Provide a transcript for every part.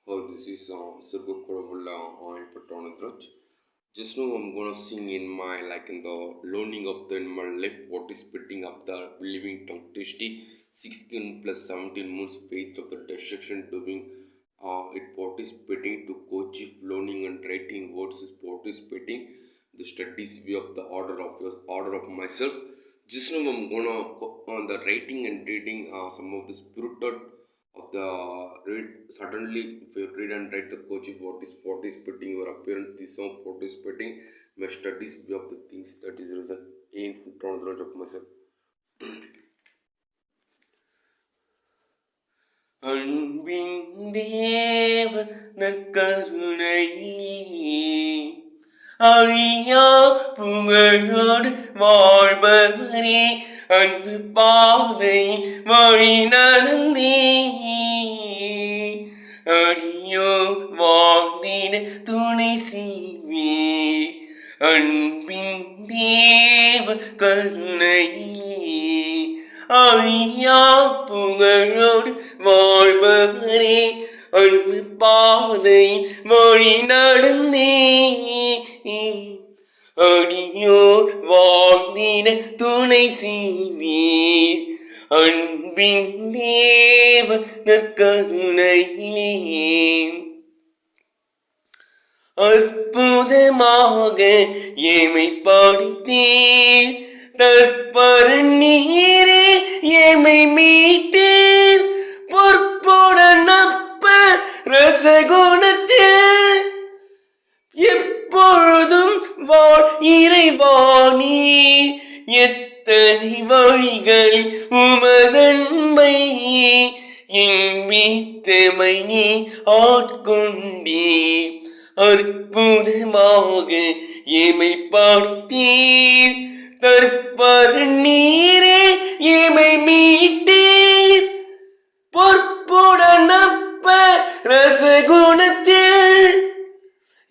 Oh, this is Surga Koravula Patronadraj. Just now I'm gonna sing in my like in the learning of the in my life what is spitting of the living tongue tasty 16 plus 17 months faith of the destruction doing it participating to coach if learning and writing words is participating the studies view of the order of myself. Just now I'm gonna on the writing and reading some of the spirited of the read suddenly if you read and write the coach what is participating your appearance this song participating my studies view of the things that is reason in front of myself. அன்பின் தேவ நற்கருணை அழியா புகழோடு வாழ்பவரே அன்பு பாதை வழி நடந்தே அடியோ வாழ்ந்திட துணை செய்வே அன்பின் தேவ கருணையே அழியா புகழோடு வாழ்பவரே அன்பு பாதை வழி நடந்தே அடியோர் வாழ்ந்திட துணை செய்வீர் அன்பின் தேவ நற்கருணையிலே அற்புதமாக எமை படைத்தீர் தற்பரநீரே எமை மீட்டீர் பொற்புடன் அப்ப ரசகுணத்தில் எப்பொழுதும் வாழ் இறைவாணி எத்தனை வழிகளில் உமதன்பை எண்பித்தமை நீ ஆட்கொண்டீர் அற்புதமாக எமை படைத்தீர் தற்பரநீரே எமை மீட்டீர் பொற்புடன் அப்ப ரசகுணத்தில்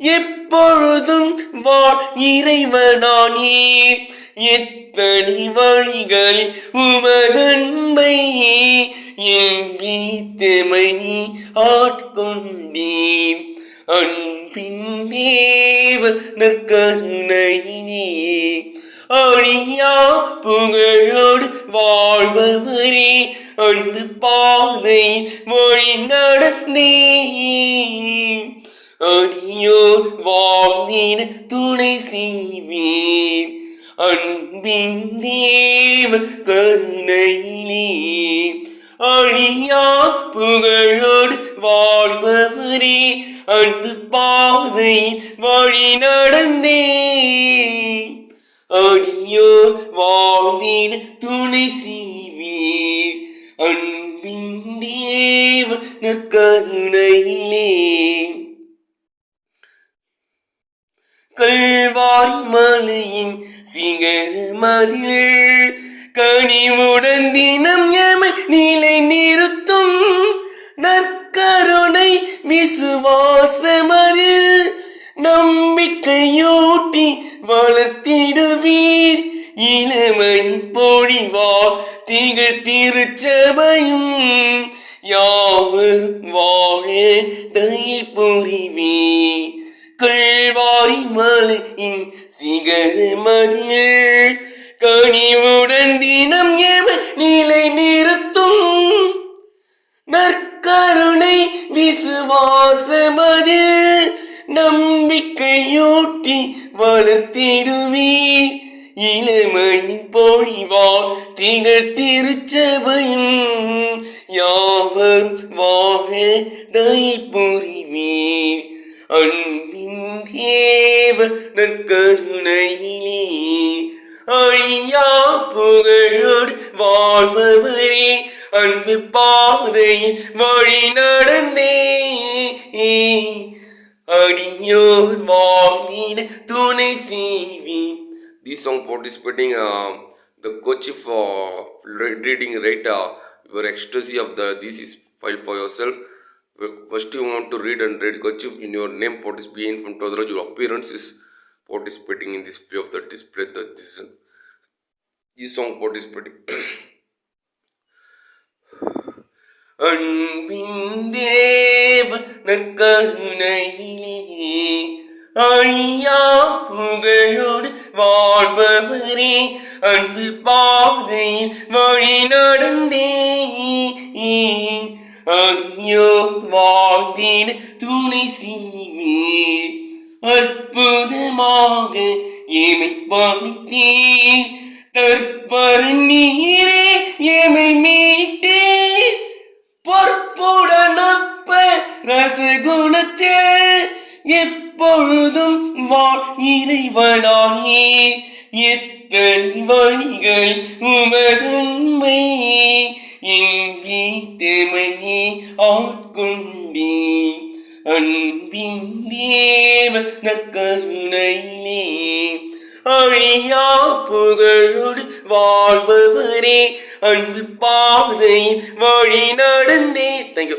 எப்பொழுதும் வாழ் இறைவனானீர் எத்தனை வழிகளில் உமதன்பை எண்பித்தமை நீ ஆட்கொண்டீர் அன்பின் தேவ நற்கருணையிலே அழியா புகழோடு வாழ்பவரே அன்பு பாதை வழி நடந்தே அடியோர் வாழ்ந்திட துணை செய்வீர் அன்பின் தேவ கருணையிலே அழியா புகழோடு வாழ்பவரே அன்பு பாதை வழி நடந்தே அடியோர் வாழ்ந்திட துணை செய்வீர் அன்பின் தேவ நற்கருணையிலே கல்வாரி மலையின் சிகரமதில் கனிவுடன் தினம் எமை நிலை நிறுத்தும் நற்கருணை விசுவாசமதில் நம்பிக்கையூட்டி வளர்த்திடுவீர் இளமை பொழிவார் திகழ் திருச்சபையும் யாவர் வாழ தயை புரிவீர் கல்வாரி மலையின் சிகரமதில் கனிவுடன் தினம் எம நிலை நிறுத்தும் நற்கருணை விசுவாசமதில் நம்பிக்கையூட்டி வளர்த்திடுவீர் இளமையின் பொழிவார் திகழ் திருச்சபையும் யாவர் வாழ தயை புரிவீர் அன்பின் தேவ நற்கருணையிலே அழியா புகழோடு வாழ்பவரே அன்பு பாதையில் வழி நடந்தே அடியோர் வாழ்ந்திட துணை செய்வீர். This song participating the coach for reading right your ecstasy of the this is file for yourself. First you want to read and read coach in your name participating from Todra your appearance is participating in this view of the display the this song participating. அன்பின் தேவ நற்கருணையிலே அழியா புகழோடு வாழ்பவரே அன்பு பாதையில் வழி நடந்தே அழியோ வாழ்ந்திட துணை செய்வீர் அற்புதமாக எமை பாவித்தீர் தற்பரு நீரே எமை மீட்டீர் பொற்புடனப்ப ரசகுணத்தில் எப்பொழுதும் வாழ் இறைவனாயே எத்தனை வழிகள் உமதன்மை என் வீட்டமையே ஆட்கொண்டே அன்பின் தேவ நற்கருணையிலே அழியா புகழோடு வாழ்பவரே அன்பு பாதை வழி நடந்தே. தேங்க்யூ.